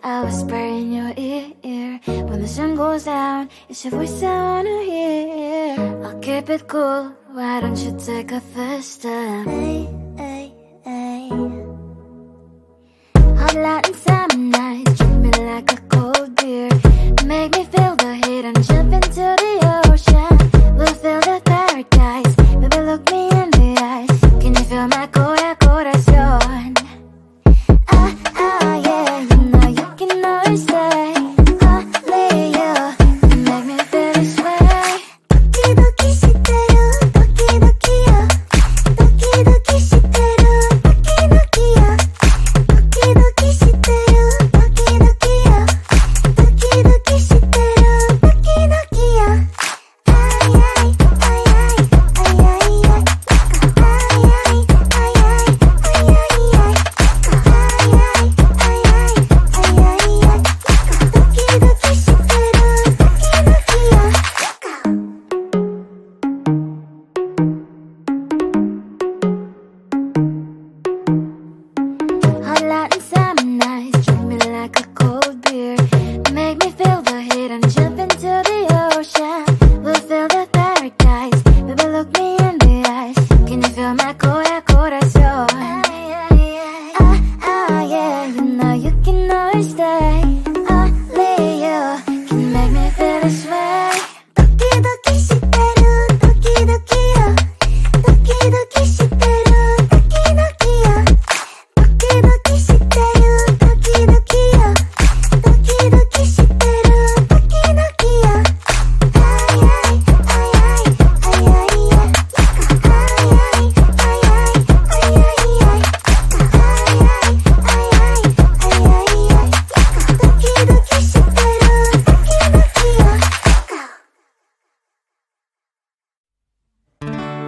I whisper in your ear. When the sun goes down, it's your voice I wanna hear. I'll keep it cool, why don't you take a first step? Hey, hey, hey. Hot light and summer nights, treat me like a cold beer. Make me feel the heat and jump into the ocean. We'll feel the paradise, baby look me in the eyes. Can you feel my corazón? Yeah, you know you can always stay. Only you can make me feel this way. Doki doki shiteru, doki doki yo. Doki doki shiteru, doki doki yo. Doki doki shiteru, doki doki yo. Doki doki shiteru, doki doki yo. Ay ay ay ay ay ay ay. Ay ay ay ay ay ay ay. Hot light and summer nights, treat me like a cold beer. Make me feel the heat and jump into the ocean. We'll feel the paradise, baby look me in the eyes. Can you feel my corazón? Yeah, you know you can always stay. Only you can make me feel this way. Doki doki shiteru, doki doki yo. Doki doki shiteru, doki doki yo. Doki doki shiteru, doki doki yo. Doki doki shiteru, doki doki yo. Ay ay ay ay ay ay ay. Ay ay ay ay ay ay ay.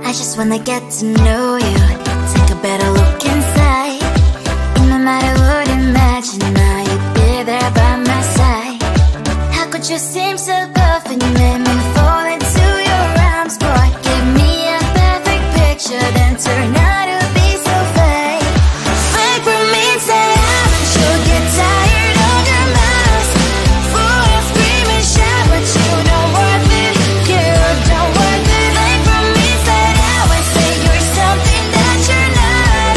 I just wanna get to know you, take a better look inside. And no matter what, imagine now you'd be there by my side. How could you seem so good when you made me fall into your arms, boy? Give me a perfect picture, then turn out to be so fake. Fake for me, say you'll get tired of your mess. Full of scream and shout, but you don't worth it. You don't worth it. Fake for me, say you're something that you're not.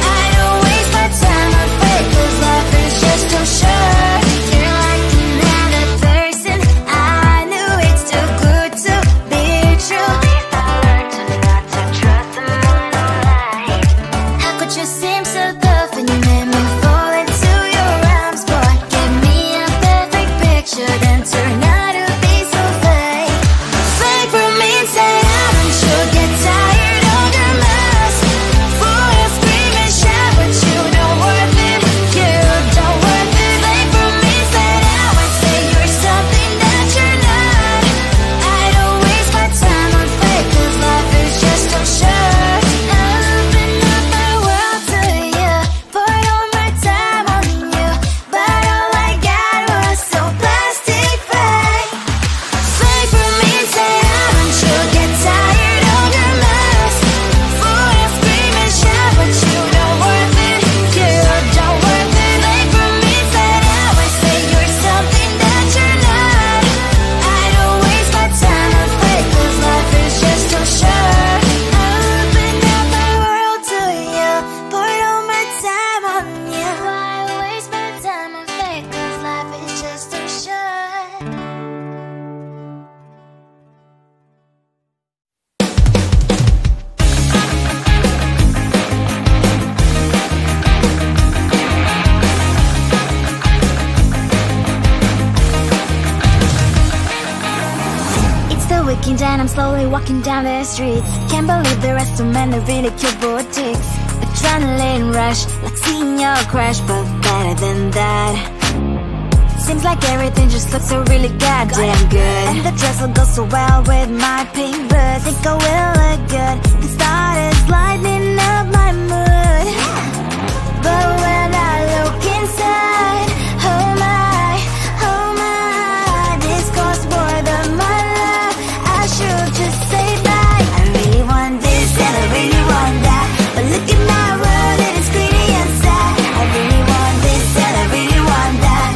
I don't waste my time on fake, 'cause life is just too short. You're like another person. I knew it's too good to be true. I learned to not to trust someone online. How could you seem so good when you made me fall into your arms, boy? Give me a perfect picture, then turn out to be so fake. Fake for me, say don't you get tired of your mess? Full of scream and shout, but you don't worth it. You don't worth it. Fake for me, say you're something that you're not. I don't waste my time on fake, 'cause life is just too short. I open up my world to you, poured all my time on you, but all I got was so plastic fake. Fake for me, say don't you get tired of your mess? Full of scream and shout, but you don't worth it. You don't worth it. Fake for me, say you're something that you're not. I don't waste my time on fake, 'cause life is just too short. I opened up my world to you, poured all my time on you. Why waste my time on fake, 'cause life is just too short. It's the weekend and I'm slowly walking down the streets. Can't believe there are so many really cute boutiques. Adrenaline rush, like seeing your crush, but better than that. Seems like everything just looks so really goddamn good. And the dress will go so well with my pink boots. Think I will look good, the start is lighting up my mood. But when I look inside, oh my, this costs more than my love. I should just say bye. I really want this and I really want that, but look at my world and it's pretty inside. I really want this and I really want that.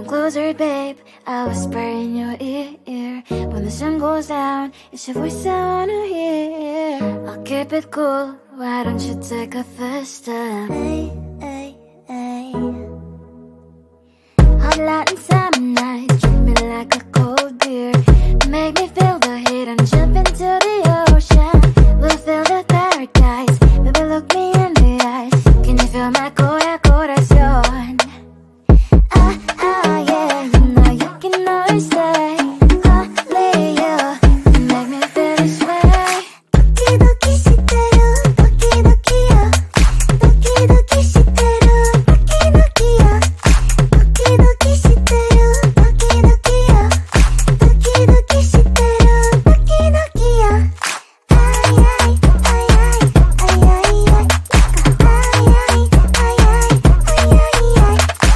closer, babe. I'll whisper in your ear. When the sun goes down, it's your voice I wanna hear. I'll keep it cool, why don't you take a first step? Hey, hey, hey. Hot Latin summer nights, treat me like a cold beer. Make me feel the heat and jump into the ocean. We'll feel the paradise, baby look me in the eyes. Can you feel my corazón? Yeah, you know you can always stay. Only you can make me feel this way. Doki doki shiteru, doki doki yo. Doki doki shiteru, doki doki yo. Doki doki shiteru, doki doki yo. Doki doki shiteru, doki doki yo. Ay ay ay ay ay ay ay. Ay ay ay ay ay ay ay.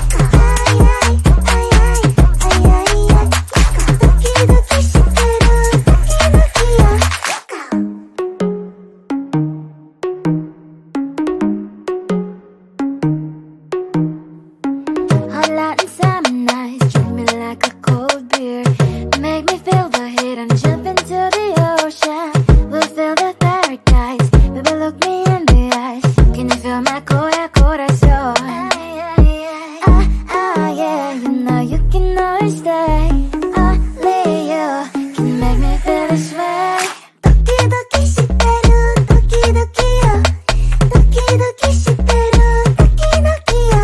Hot Latin summer nights, treat me like a cold beer. Make me feel the heat and jump into the ocean. We'll feel the paradise, baby look me in the eyes. Can you feel my corazón? Yeah, you know you can always stay. Only you can make me feel this way. Doki doki shiteru, doki doki yo. Doki doki shiteru, doki doki yo.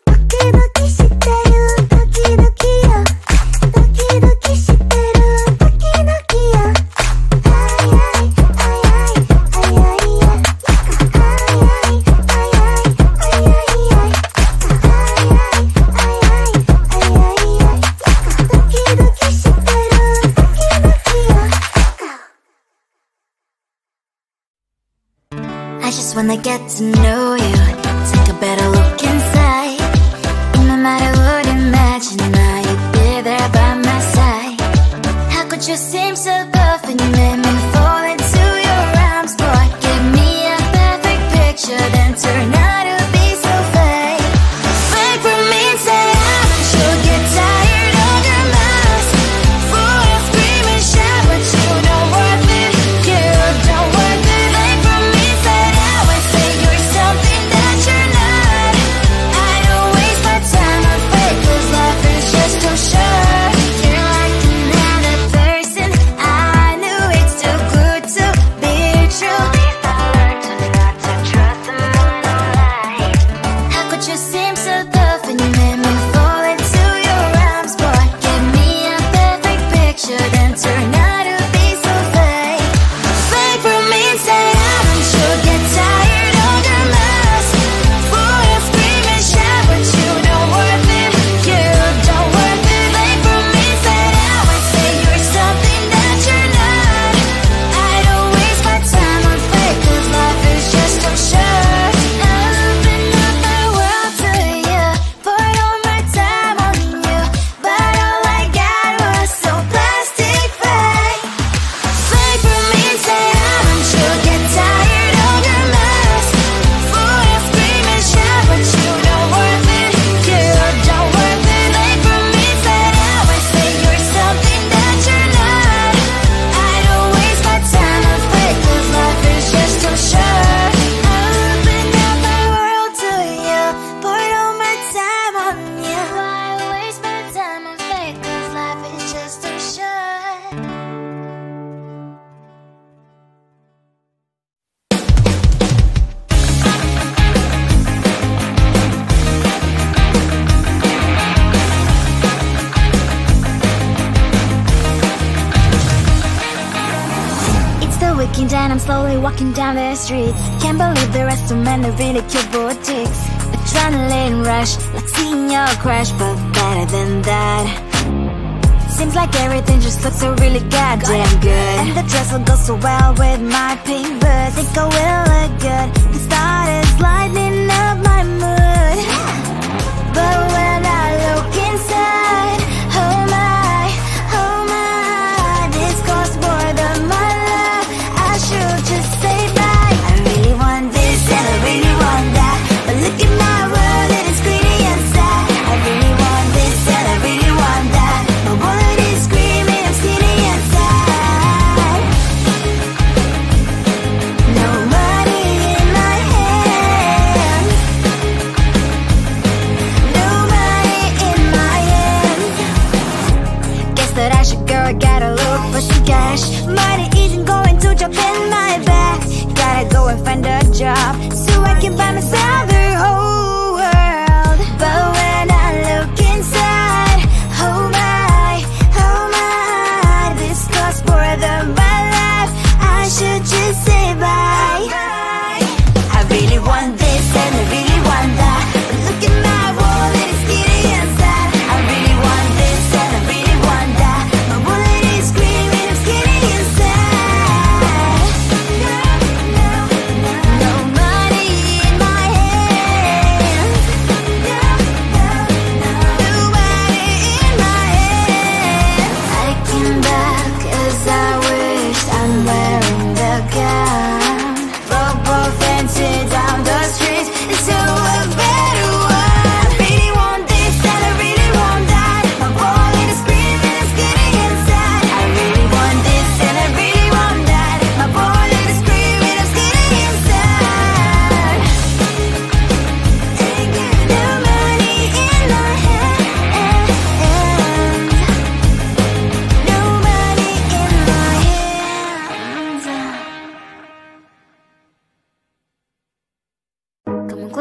Doki doki shiteru, doki doki yo. Doki doki shiteru, doki doki yo. Ay ay ay ay ay ay ay. Ay ay ay ay ay ay ay. I just wanna get to know you, take a better look inside. No matter what, imagine now you'd be there by my side. How could you seem so perfect, you made me fall into your arms, boy. Give me a perfect picture, then turn out to be so fake. Fake for me and say you'll get tired of your mask. Fool and scream and shout, but you don't worth it, you don't worth it. Fake for me, say and say you're something that you're not. I don't waste my time on fake, 'cause life is just too short. You're like another person, I knew it's too good to be true. I learned to not to trust someone online. How could you seem so perfect, you made me fall into your arms, boy. Give me a perfect picture, then turn out to be so fake. Fake for me and say haven't you get tired of your mask. Fool and scream and shout, but you don't worth it, you don't worth it. Fake for me, say you're something that you're not. I don't waste my time on fake, 'cause life is just too short. I open up my world to you, poured all my time on you, but all I got was so plastic fake. Fake for me, say haven't you get tired of your mask. Fool and scream and shout, but you don't worth it, you don't worth it. Fake for me, say you're something that you're not. I don't waste my time on fake, 'cause life is just too short. I open up my world to you, poured all my time on you. Why waste my time on fake, 'cause life is just too short. It's the weekend and I'm slowly walking down the streets. Can't believe there are so many really cute boutiques. Adrenaline rush, like seeing your crush, but better than that. Seems like everything just looks so really goddamn good. And the dress will go so well with my pink boots. Think I will look good, the start is lighting up my mood. But when I look inside, oh my, this costs more than my love. I should just say bye. I really want this and I really want that, but look at my world, it is greedy inside. I really want this and I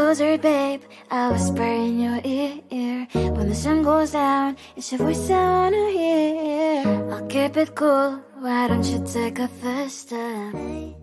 closer, babe, I'll whisper in your ear. When the sun goes down, it's your voice I wanna hear. I'll keep it cool, why don't you take a first step?